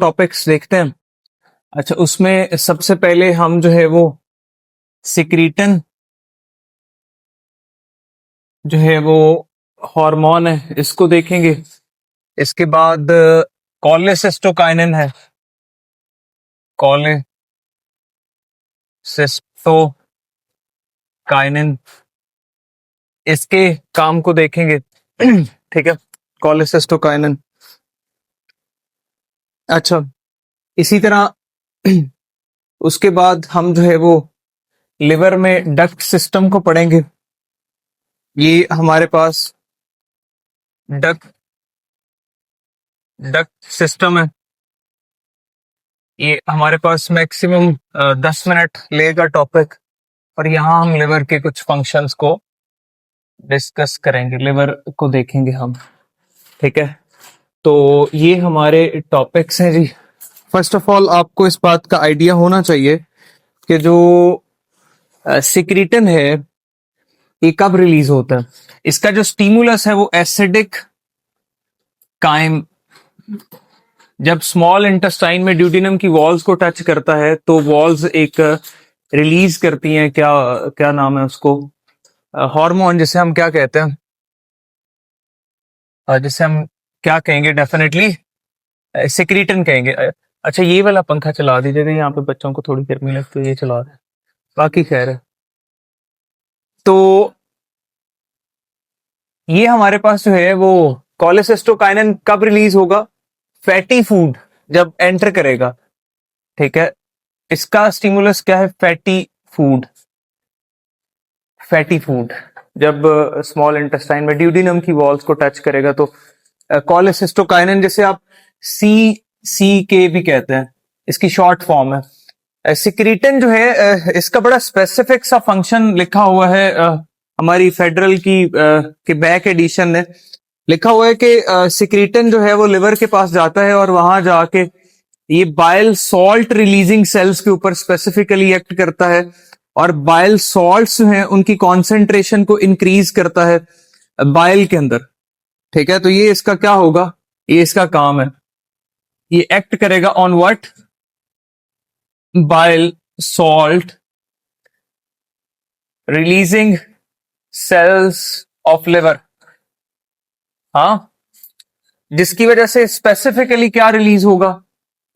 Topics देखते हैं। अच्छा, उसमें सबसे पहले हम जो है वो सिक्रीटन जो है वो हार्मोन है, इसको देखेंगे। इसके बाद कॉलेसिस्टोकाइनिन है, कॉलेसिस्टोकाइनिन, इसके काम को देखेंगे। ठीक है, कॉलेसिस्टोकाइनिन। अच्छा, इसी तरह उसके बाद हम जो है वो लिवर में डक्ट सिस्टम को पढ़ेंगे। ये हमारे पास डक्ट डक्ट सिस्टम है। ये हमारे पास मैक्सिमम 10 मिनट लेगा टॉपिक, और यहाँ हम लिवर के कुछ फंक्शंस को डिस्कस करेंगे, लिवर को देखेंगे हम। ठीक है, तो ये हमारे टॉपिक्स हैं जी। फर्स्ट ऑफ ऑल आपको इस बात का आइडिया होना चाहिए कि जो सिक्रीटन है ये कब रिलीज होता है। इसका जो स्टिमुलस है वो एसिडिक काइम, जब स्मॉल इंटेस्टाइन में ड्यूटीनम की वॉल्स को टच करता है तो वॉल्स एक रिलीज करती हैं, क्या क्या नाम है उसको, हार्मोन, जिसे हम क्या कहते हैं, जिसे हम क्या कहेंगे, डेफिनेटली सिक्रीटन कहेंगे। अच्छा, ये वाला पंखा चला दीजिएगा, यहाँ पे बच्चों को थोड़ी गर्मी लगती है, ये चला दे, बाकी खैर है। तो ये हमारे पास जो है वो कॉलेसिस्टोकाइनिन कब रिलीज होगा, फैटी फूड जब एंटर करेगा। ठीक है, इसका स्टिमुलस क्या है, फैटी फूड। फैटी फूड जब स्मॉल इंटेस्टाइन में ड्यूडेनम की वॉल्स को टच करेगा तो कॉलेसिस्टोकाइनिन, जैसे आप सी के भी कहते हैं, इसकी शॉर्ट फॉर्म है। सिक्रीटन जो है इसका बड़ा स्पेसिफिक सा फंक्शन लिखा हुआ है, हमारी फेडरल की के बैक एडिशन ने लिखा हुआ है कि सिक्रीटन जो है वो लिवर के पास जाता है और वहां जाके ये बाइल सॉल्ट रिलीजिंग सेल्स के ऊपर स्पेसिफिकली एक्ट करता है, और बाइल सॉल्ट्स जो हैं उनकी कॉन्सेंट्रेशन को इंक्रीज करता है बाइल के अंदर। ठीक है, तो ये इसका क्या होगा, ये इसका काम है, ये एक्ट करेगा on what, bile salt releasing cells of liver. हाँ, जिसकी वजह से स्पेसिफिकली क्या रिलीज होगा,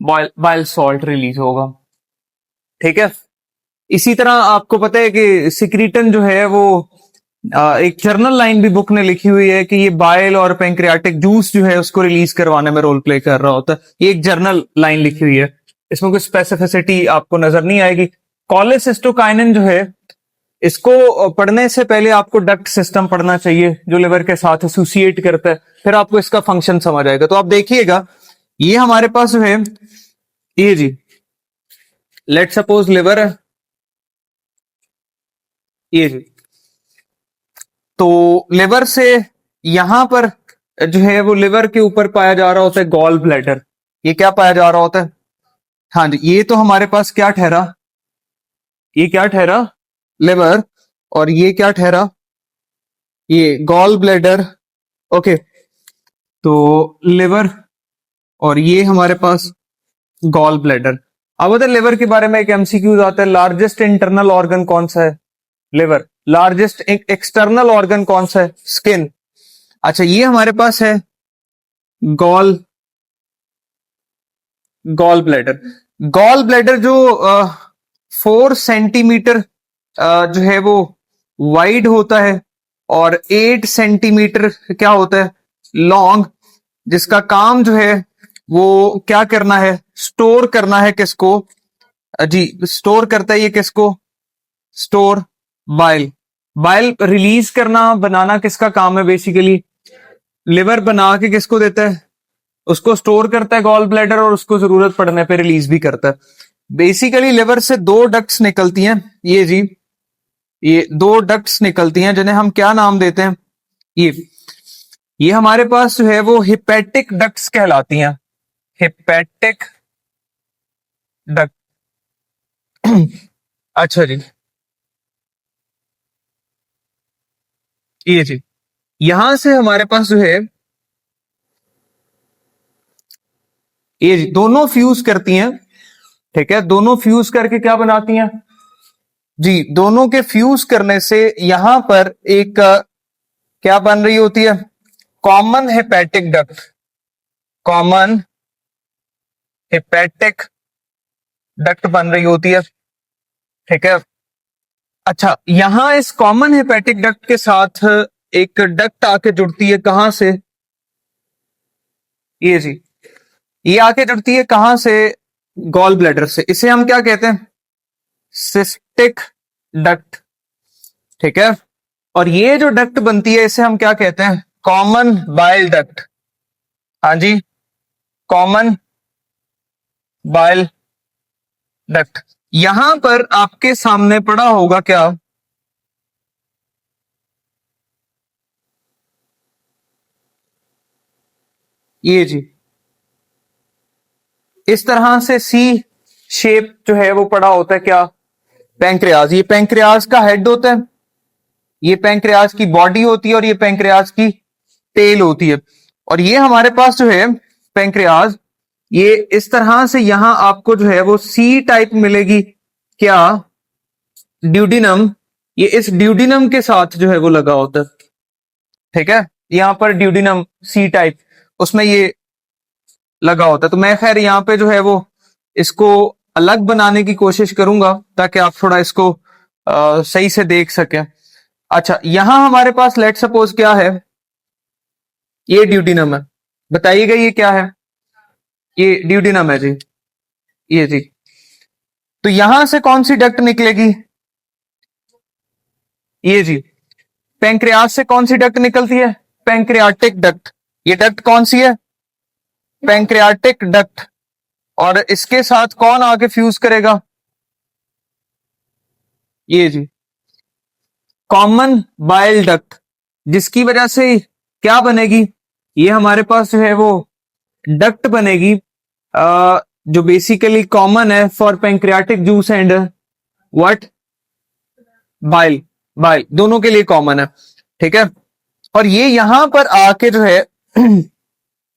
बाइल सॉल्ट रिलीज होगा। ठीक है, इसी तरह आपको पता है कि सिक्रीटन जो है वो एक जर्नल लाइन भी बुक ने लिखी हुई है कि ये बाइल और पेंक्रियाटिक जूस जो है उसको रिलीज करवाने में रोल प्ले कर रहा होता है। ये एक जर्नल लाइन लिखी हुई है, इसमें कोई स्पेसिफिसिटी आपको नजर नहीं आएगी। कॉलेसिस्टोकाइनिन जो है, इसको पढ़ने से पहले आपको डक्ट सिस्टम पढ़ना चाहिए जो लिवर के साथ एसोसिएट करता है, फिर आपको इसका फंक्शन समझ आएगा। तो आप देखिएगा, ये हमारे पास जो है, ये जी, लेट सपोज लिवर है, ये जी, तो लिवर से यहां पर जो है वो लिवर के ऊपर पाया जा रहा होता है गॉल ब्लैडर। ये क्या पाया जा रहा होता है, हाँ जी, ये तो हमारे पास क्या ठहरा, ये क्या ठहरा, लिवर, और ये क्या ठहरा, ये गॉल ब्लैडर। ओके, तो लिवर और ये हमारे पास गॉल ब्लैडर। अब बताए लिवर के बारे में एक एमसीक्यूज आता है, लार्जेस्ट इंटरनल ऑर्गन कौन सा है, लिवर। लार्जेस्ट एक्सटर्नल ऑर्गन कौन सा है, स्किन। अच्छा, ये हमारे पास है gall gall bladder. Gall bladder जो 4 सेंटीमीटर जो है वो वाइड होता है और 8 सेंटीमीटर क्या होता है, लॉन्ग, जिसका काम जो है वो क्या करना है, स्टोर करना है, किसको जी, स्टोर करता है ये किसको, स्टोर बाइल। बाइल रिलीज करना, बनाना किसका काम है, बेसिकली लिवर बना के किसको देता है, उसको स्टोर करता है गॉल ब्लैडर, और उसको जरूरत पड़ने पे रिलीज भी करता है। बेसिकली लिवर से 2 डक्ट्स निकलती हैं, ये जी, ये 2 डक्ट्स निकलती हैं जिन्हें हम क्या नाम देते हैं, ये हमारे पास जो है वो हिपैटिक डक्ट्स कहलाती हैं, हिपैटिक डक्ट। अच्छा जी, ये जी, यहां से हमारे पास जो है ये दोनों फ्यूज करती हैं, ठीक है, दोनों फ्यूज करके क्या बनाती हैं जी, दोनों के फ्यूज करने से यहां पर एक क्या बन रही होती है, common hepatic duct, common hepatic duct बन रही होती है, ठीक है। अच्छा, यहां इस कॉमन हेपेटिक डक्ट के साथ एक डक्ट आके जुड़ती है, कहां से, ये जी, ये आके जुड़ती है कहां से, गॉल ब्लैडर से। इसे हम क्या कहते हैं, सिस्टिक डक्ट, ठीक है। और ये जो डक्ट बनती है इसे हम क्या कहते हैं, कॉमन बाइल डक्ट। हाँ जी, कॉमन बाइल डक्ट। यहां पर आपके सामने पड़ा होगा क्या, ये जी, इस तरह से सी शेप जो है वो पड़ा होता है क्या, पैंक्रियाज। ये पैंक्रियाज का हेड होता है, ये पैंक्रियाज की बॉडी होती है, और ये पैंक्रियाज की टेल होती है। और ये हमारे पास जो है पैंक्रियाज, ये इस तरह से यहां आपको जो है वो सी टाइप मिलेगी क्या, ड्यूडिनम, ये इस ड्यूडिनम के साथ जो है वो लगा होता है, ठीक है। यहां पर ड्यूडिनम सी टाइप, उसमें ये लगा होता है। तो मैं खैर यहां पे जो है वो इसको अलग बनाने की कोशिश करूंगा ताकि आप थोड़ा इसको सही से देख सकें। अच्छा, यहां हमारे पास लेट सपोज क्या है, ये ड्यूडिनम है, बताइएगा ये क्या है, ये ड्यूडिनम है जी, ये जी। तो यहां से कौन सी डक्ट निकलेगी, ये जी, पैंक्रियाज से कौन सी डक्ट निकलती है, पैंक्रियाटिक डक्ट। ये डक्ट कौन सी है, पैंक्रियाटिक डक्ट। और इसके साथ कौन आके फ्यूज करेगा, ये जी, कॉमन बाइल डक्ट, जिसकी वजह से क्या बनेगी, ये हमारे पास जो है वो डक्ट बनेगी, जो बेसिकली कॉमन है for pancreatic juice and what, bile, bile दोनों के लिए कॉमन है, ठीक है। और ये यहां पर आके जो है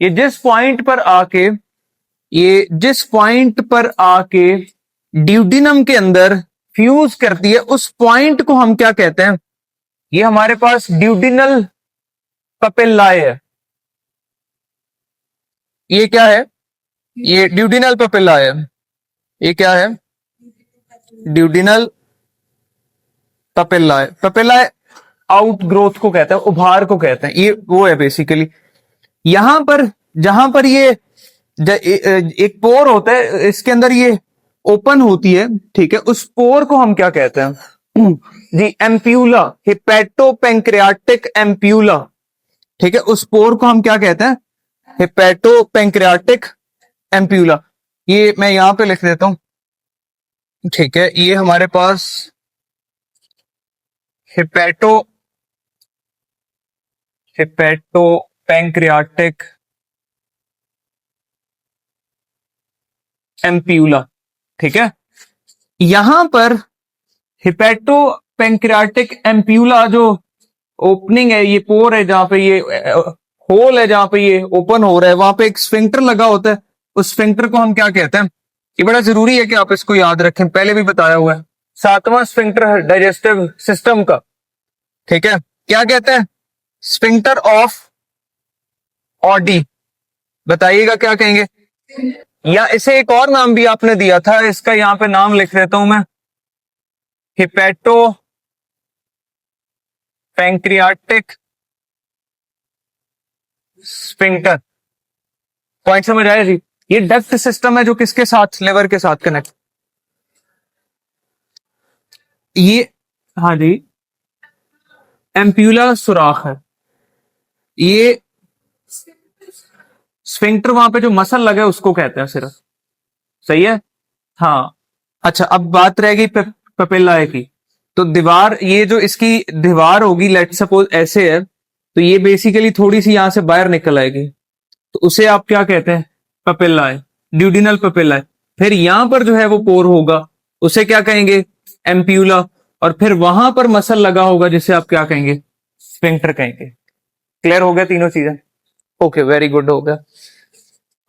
ये जिस पॉइंट पर आके, ये जिस पॉइंट पर आके ड्यूडिनम के अंदर फ्यूज करती है, उस पॉइंट को हम क्या कहते हैं, ये हमारे पास ड्यूडिनल पपेल्लाए है। ये क्या है, ये ड्यूडिनल पपेल्लाए है, ये क्या है, ड्यूडिनल पपेल्लाए। पपेल्लाए आउट ग्रोथ को कहते हैं, उभार को कहते हैं, ये वो है बेसिकली। यहां पर जहां पर ये एक पोर होता है, इसके अंदर ये ओपन होती है, ठीक है, उस पोर को हम क्या कहते हैं जी, एम्प्यूला, हिपैटो पैंक्रियाटिक एम्प्यूला, ठीक है, उस पोर को हम क्या कहते हैं, हिपैटो पैंक्रियाटिक एम्प्यूला। ये मैं यहां पे लिख देता हूं, ठीक है, ये हमारे पास हिपैटो, हिपैटो पैंक्रियाटिक एम्प्यूला, ठीक है। यहां पर हिपैटो पैंक्रियाटिक एम्प्यूला जो ओपनिंग है, ये पोर है जहां पे ये होल है, जहां पे ये ओपन हो रहा है, वहां पे एक स्फिंक्टर लगा होता है, उस स्फिंक्टर को हम क्या कहते हैं, ये बड़ा जरूरी है कि आप इसको याद रखें, पहले भी बताया हुआ है, सातवां स्फिंक्टर है डाइजेस्टिव सिस्टम का, ठीक है। क्या कहते हैं, स्फिंक्टर ऑफ ऑडी, बताइएगा क्या कहेंगे, या इसे एक और नाम भी आपने दिया था, इसका यहां पे नाम लिख देता हूं मैं, हिपैटो पैंक्रियाटिक स्फिंक्टर। पॉइंट समझ आया जी। ये डक्ट सिस्टम है जो किसके साथ, लिवर के साथ कनेक्ट, ये, हाँ जी, एम्प्यूला सुराख है, ये स्फिंक्टर वहां पे जो मसल लगे उसको कहते हैं सिर्फ, सही है, हाँ। अच्छा, अब बात रह गई पपेल्लाए की। तो दीवार, ये जो इसकी दीवार होगी, लेट सपोज ऐसे है, तो ये बेसिकली थोड़ी सी यहां से बाहर निकल आएगी, तो उसे आप क्या कहते हैं, पपेल्लाए, ड्यूडिनल पपेल्लाए। फिर यहां पर जो है वो पोर होगा, उसे क्या कहेंगे, एम्प्यूला। और फिर वहां पर मसल लगा होगा जिसे आप क्या कहेंगे, स्फिंक्टर कहेंगे। क्लियर हो गया तीनों चीजें, ओके, वेरी गुड, हो गया।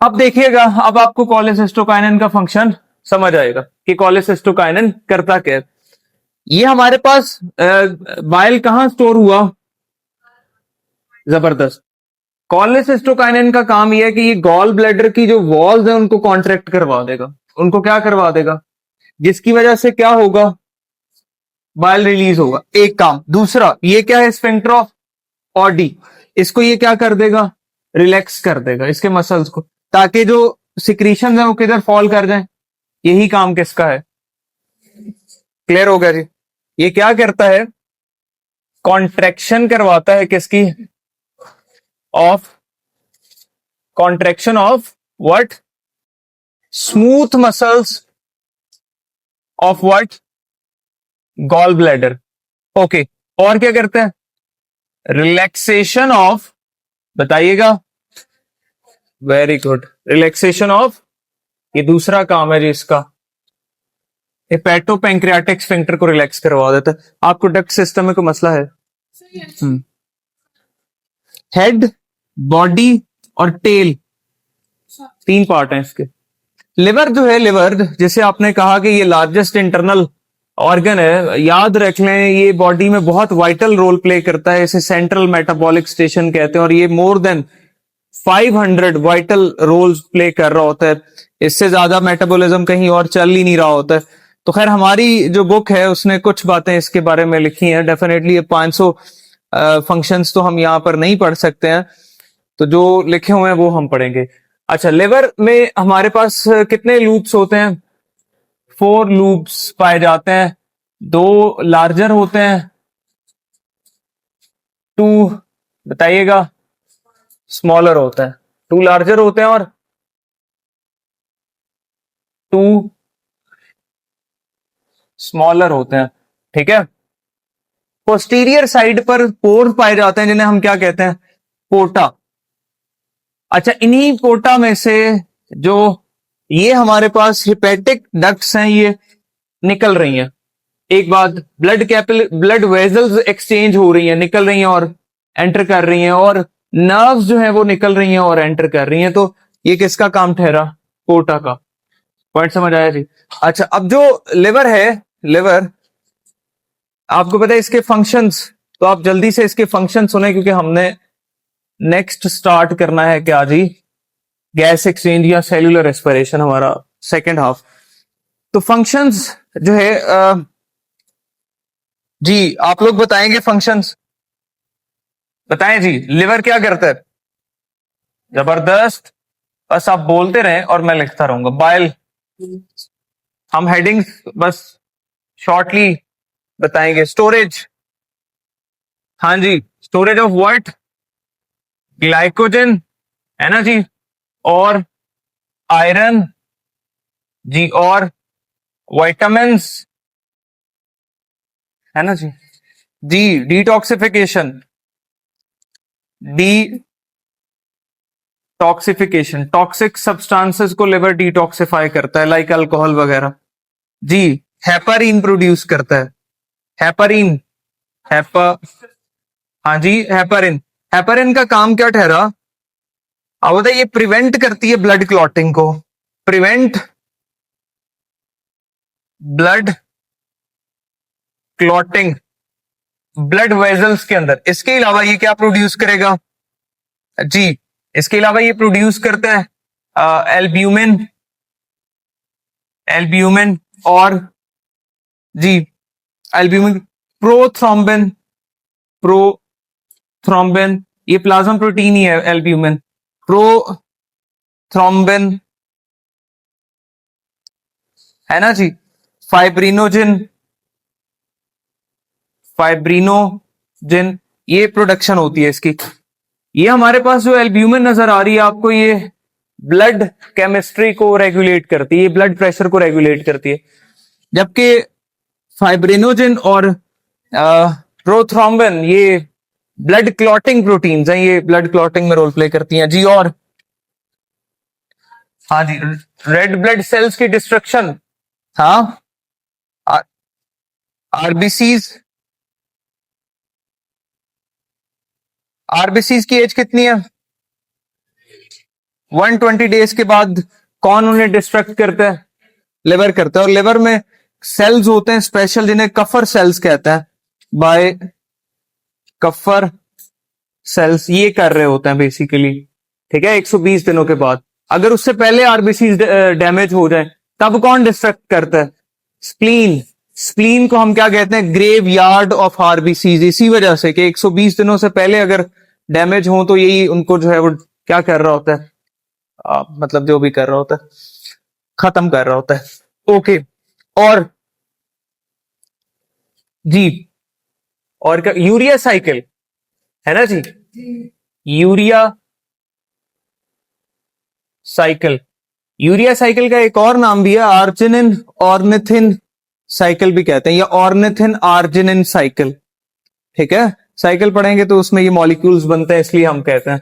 अब देखिएगा, अब आपको कोलेसिस्टोकाइनिन का फंक्शन समझ आएगा कि कोलेसिस्टोकाइनिन करता क्या है। ये हमारे पास बाइल कहां स्टोर हुआ, जबरदस्त। कोलेसिस्टोकाइनिन का काम यह है कि ये गॉल ब्लैडर की जो वॉल्स है उनको कॉन्ट्रैक्ट करवा देगा, उनको क्या करवा देगा, जिसकी वजह से क्या होगा, बाइल रिलीज होगा, एक काम। दूसरा ये क्या है, स्फिंक्टर ऑफ ऑडी, इसको ये क्या कर देगा, रिलैक्स कर देगा इसके मसल्स को, ताकि जो सिक्रीशन है वो किधर फॉल कर जाए। यही काम किसका है, क्लियर हो गया जी। ये क्या करता है, कॉन्ट्रैक्शन करवाता है किसकी, of, contraction of what, smooth muscles of what, gall bladder. Okay, और क्या करते हैं, रिलैक्सेशन ऑफ, बताइएगा, वेरी गुड, रिलैक्सेशन ऑफ, ये दूसरा काम है जी इसका, हेपेटो पैंक्रियाटिक स्फिंक्टर को रिलैक्स करवा देता है। आपको डक्ट सिस्टम में कोई मसला है, हेड, बॉडी और टेल, तीन पार्ट हैं इसके। लिवर जो है, लिवर जिसे आपने कहा कि ये लार्जेस्ट इंटरनल ऑर्गन है, याद रख लें ये बॉडी में बहुत वाइटल रोल प्ले करता है, इसे सेंट्रल मेटाबॉलिक स्टेशन कहते हैं, और ये more than 500 vital roles play कर रहा होता है, इससे ज्यादा मेटाबॉलिज्म कहीं और चल ही नहीं रहा होता है। तो खैर हमारी जो बुक है उसने कुछ बातें इसके बारे में लिखी हैं, डेफिनेटली ये 500 फंक्शंस तो हम यहाँ पर नहीं पढ़ सकते हैं, तो जो लिखे हुए हैं वो हम पढ़ेंगे। अच्छा, लिवर में हमारे पास कितने लूप्स होते हैं, 4 लूप्स पाए जाते हैं, 2 लार्जर होते हैं, 2 बताइएगा स्मॉलर होता है, 2 लार्जर होते हैं और 2 स्मॉलर होते हैं, ठीक है। पोस्टीरियर साइड पर पोर्स पाए जाते हैं जिन्हें हम क्या कहते हैं, पोर्टा। अच्छा, इन्हीं पोर्टा में से जो ये हमारे पास हिपेटिक डक्ट्स हैं ये निकल रही हैं, एक बात, ब्लड वेजल्स एक्सचेंज हो रही हैं, निकल रही हैं और एंटर कर रही हैं, और नर्व्स जो है वो निकल रही हैं और एंटर कर रही हैं, तो ये किसका काम ठहरा, पोर्टा का। पॉइंट समझ आया जी। अच्छा, अब जो लिवर है, लिवर आपको पता है इसके फंक्शंस, तो आप जल्दी से इसके फंक्शन सुने क्योंकि हमने नेक्स्ट स्टार्ट करना है क्या जी, गैस एक्सचेंज या सेल्यूलर रेस्पिरेशन, हमारा सेकेंड हाफ। तो फंक्शंस जो है जी आप लोग बताएंगे, फंक्शंस बताएं जी, लिवर क्या करता है, जबरदस्त, बस आप बोलते रहें और मैं लिखता रहूंगा। बाइल, हम हेडिंग बस शॉर्टली बताएंगे। स्टोरेज, हाँ जी, स्टोरेज ऑफ व्हाट, ग्लाइकोजन, है ना जी, और आयरन जी, और विटामिन्स, है ना जी, जी डिटॉक्सिफिकेशन, टॉक्सिफिकेशन, टॉक्सिक सब्सटेंसेस को लिवर डिटॉक्सिफाई करता है, लाइक अल्कोहल वगैरह जी। हेपारिन प्रोड्यूस करता है, हेपारिन, हेपा, हाँ जी हेपारिन। हेपारिन का काम क्या ठहरा, अब बताइए, ये प्रिवेंट करती है ब्लड क्लॉटिंग को, prevent blood clotting blood vessels के अंदर। इसके अलावा ये क्या प्रोड्यूस करेगा जी, इसके अलावा ये प्रोड्यूस करता है एल्ब्यूमिन, एल्ब्यूमिन और जी एल्ब्यूमिन, प्रोथ्रोम्बिन, प्रोथ्रोम्बिन, ये प्लाज्मा प्रोटीन ही है एल्ब्यूमिन, प्रोथ्रोम्बिन, है ना जी, फाइब्रिनोजिन, फाइब्रिनोजिन, ये प्रोडक्शन होती है इसकी। ये हमारे पास जो एल्ब्यूमिन नजर आ रही है आपको, ये ब्लड केमिस्ट्री को रेगुलेट करती है, ये ब्लड प्रेशर को रेगुलेट करती है, जबकि फाइब्रिनोजिन और प्रोथ्रोम्बिन ये ब्लड क्लॉटिंग प्रोटीन्स हैं, ये ब्लड क्लॉटिंग में रोल प्ले करती हैं जी। और हाँ जी, रेड ब्लड सेल्स की डिस्ट्रक्शन, हाँ, आरबीसीज, आरबीसीज की एज कितनी है, 120 डेज के बाद कौन उन्हें डिस्ट्रक्ट करता है? लिवर करता है। और लिवर में सेल्स होते हैं स्पेशल जिन्हें कफर सेल्स कहते हैं, बाय कफर सेल्स, ये कर रहे होते हैं बेसिकली, ठीक है, 120 दिनों के बाद। अगर उससे पहले आरबीसी डैमेज हो जाए तब कौन डिस्ट्रक्ट करता है? स्प्लीन। स्प्लीन को हम क्या कहते हैं? Graveyard of RBCs. इसी वजह से कि 120 दिनों से पहले अगर डैमेज हो तो यही उनको जो है वो क्या कर रहा होता है, मतलब जो भी कर रहा होता है, खत्म कर रहा होता है। ओके, और जी, और क्या? यूरिया साइकिल है ना जी, यूरिया साइकिल। यूरिया साइकिल का एक और नाम भी है, आर्जिनिन ऑर्निथिन साइकिल भी कहते हैं, या ऑर्निथिन आर्जिनिन साइकिल, ठीक है। साइकिल पढ़ेंगे तो उसमें ये मॉलिक्यूल्स बनते हैं, इसलिए हम कहते हैं।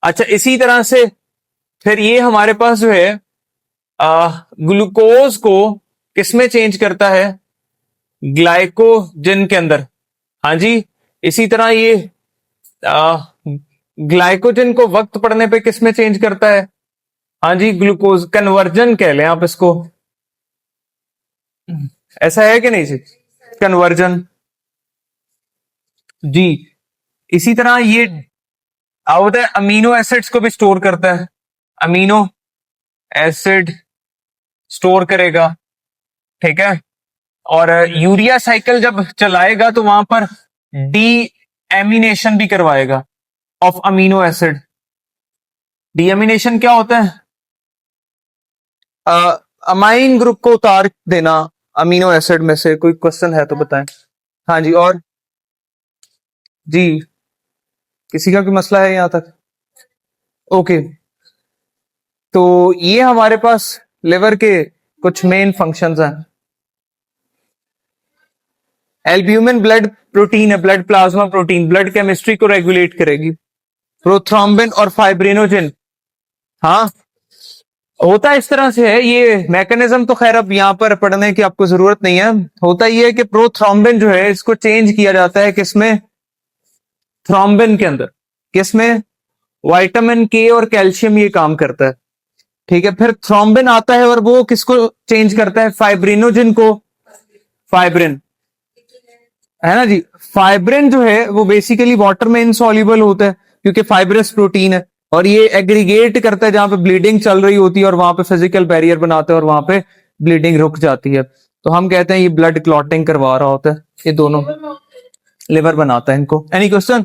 अच्छा, इसी तरह से फिर ये हमारे पास जो है ग्लूकोज को किसमें चेंज करता है? ग्लाइकोजन के अंदर। हाँ जी, इसी तरह ये ग्लाइकोजन को वक्त पड़ने पे किसमें चेंज करता है? हाँ जी, ग्लूकोज कन्वर्जन कह लें आप इसको, ऐसा है कि नहीं जी? कन्वर्जन जी। इसी तरह ये होता है अमीनो एसिड्स को भी स्टोर करता है, अमीनो एसिड स्टोर करेगा, ठीक है। और यूरिया साइकिल जब चलाएगा तो वहां पर डी एमिनेशन भी करवाएगा ऑफ अमीनो एसिड। डीएमिनेशन क्या होता है? अमाइन ग्रुप को उतार देना अमीनो एसिड में से। कोई क्वेश्चन है तो बताएं। हाँ जी, और जी, किसी का कोई मसला है यहां तक? ओके, तो ये हमारे पास लिवर के कुछ मेन फंक्शंस हैं। एल्ब्यूमिन ब्लड प्रोटीन है, blood plasma protein, blood chemistry को रेगुलेट करेगी। प्रोथ्रोम्बिन और फाइब्रिनोजिन, हाँ, होता इस तरह से है ये मैकेनिज्म। तो खैर अब यहां पर पढ़ने की आपको जरूरत नहीं है। होता ये है कि प्रोथ्रोम्बिन जो है इसको चेंज किया जाता है किसमें? थ्रोम्बिन के अंदर। किसमें? विटामिन के और कैल्शियम ये काम करता है, ठीक है। फिर थ्रोम्बिन आता है और वो किसको चेंज करता है? फाइब्रिनोजिन को। फाइब्रिन है ना जी। फाइब्रिन जो है वो बेसिकली वाटर में इनसॉल्युबल होता है क्योंकि फाइब्रस प्रोटीन है, और ये एग्रीगेट करता है जहां पे ब्लीडिंग चल रही होती है और वहां पे फिजिकल बैरियर बनाता है और वहां पे ब्लीडिंग रुक जाती है। तो हम कहते हैं ये ब्लड क्लॉटिंग करवा रहा होता है। ये दोनों लिवर बनाता है इनको। Any question?